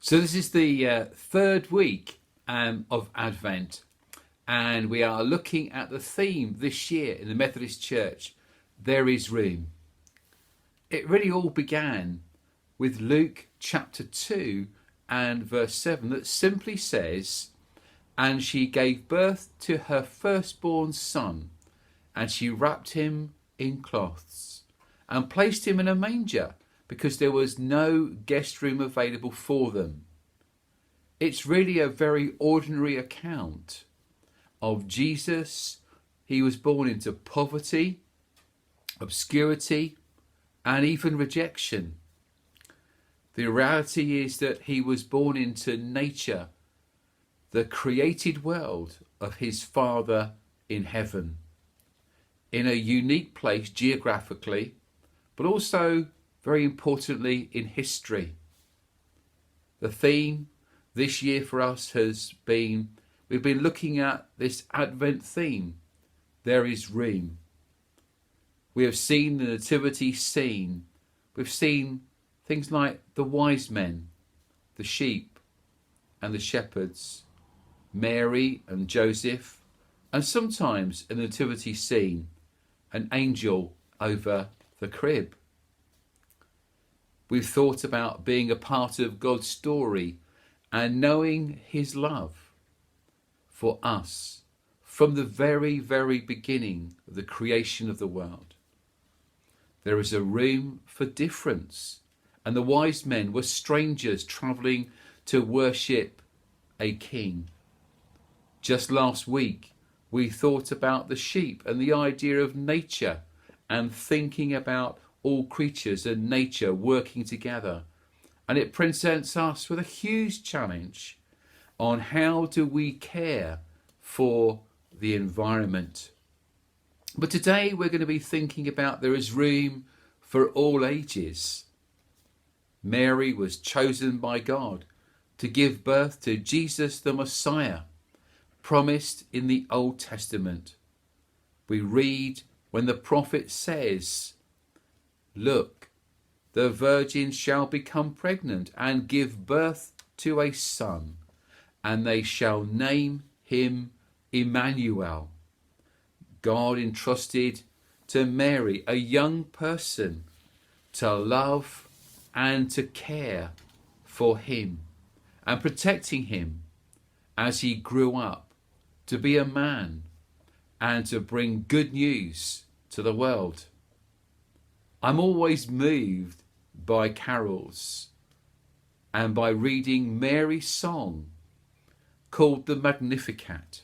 So this is the third week of Advent, and we are looking at the theme this year in the Methodist Church, There is Room. It really all began with Luke chapter 2 and verse 7 that simply says, "And she gave birth to her firstborn son, and she wrapped him in cloths and placed him in a manger, because there was no guest room available for them." It's really a very ordinary account of Jesus. He was born into poverty, obscurity, and even rejection. The reality is that he was born into nature, the created world of his Father in heaven, in a unique place geographically, but also very importantly in history. The theme this year for us has been, we've been looking at this Advent theme, there is room. We have seen the nativity scene. We've seen things like the wise men, the sheep and the shepherds, Mary and Joseph, and sometimes in the nativity scene, an angel over the crib. We've thought about being a part of God's story and knowing his love for us from the very, very beginning of the creation of the world. There is a room for difference, and the wise men were strangers travelling to worship a king. Just last week we thought about the sheep and the idea of nature and thinking about all creatures and nature working together. And it presents us with a huge challenge on how do we care for the environment. But today we're going to be thinking about there is room for all ages. Mary was chosen by God to give birth to Jesus the Messiah, promised in the Old Testament. We read when the prophet says, "Look, the virgin shall become pregnant and give birth to a son, and they shall name him Emmanuel." God entrusted to Mary, a young person, to love and to care for him and protecting him as he grew up to be a man and to bring good news to the world. I'm always moved by carols and by reading Mary's song called the Magnificat.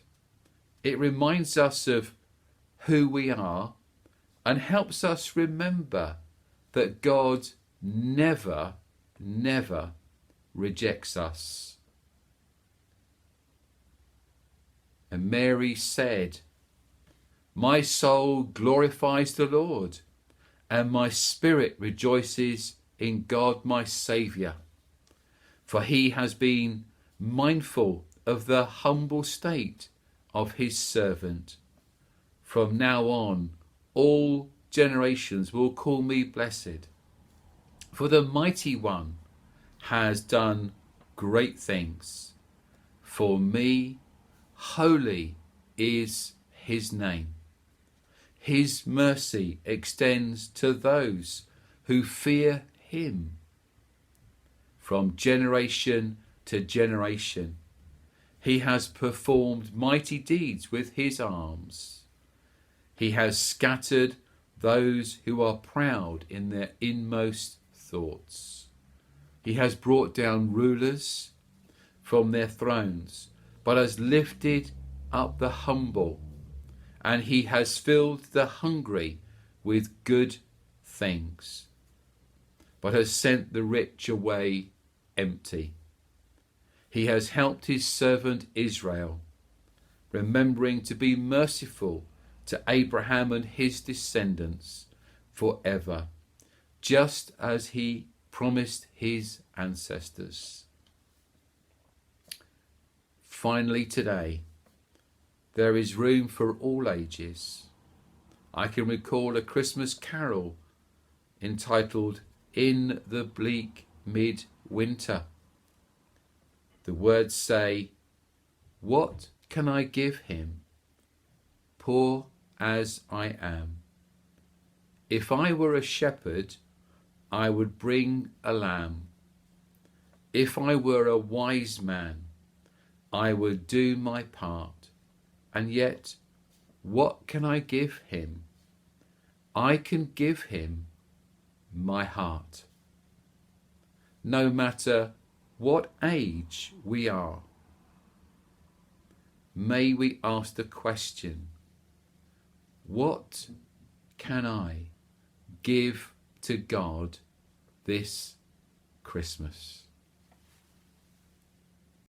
It reminds us of who we are and helps us remember that God never, never rejects us. And Mary said, "My soul glorifies the Lord, and my spirit rejoices in God my Saviour, for he has been mindful of the humble state of his servant. From now on, all generations will call me blessed, for the Mighty One has done great things. For me, holy is his name. His mercy extends to those who fear him. From generation to generation, he has performed mighty deeds with his arms. He has scattered those who are proud in their inmost thoughts. He has brought down rulers from their thrones, but has lifted up the humble, and he has filled the hungry with good things, but has sent the rich away empty. He has helped his servant Israel, remembering to be merciful to Abraham and his descendants forever, just as he promised his ancestors." Finally today, there is room for all ages. I can recall a Christmas carol entitled "In the Bleak Midwinter." The words say, "What can I give him, poor as I am? If I were a shepherd, I would bring a lamb. If I were a wise man, I would do my part. And yet, what can I give him? I can give him my heart." No matter what age we are, may we ask the question, what can I give to God this Christmas?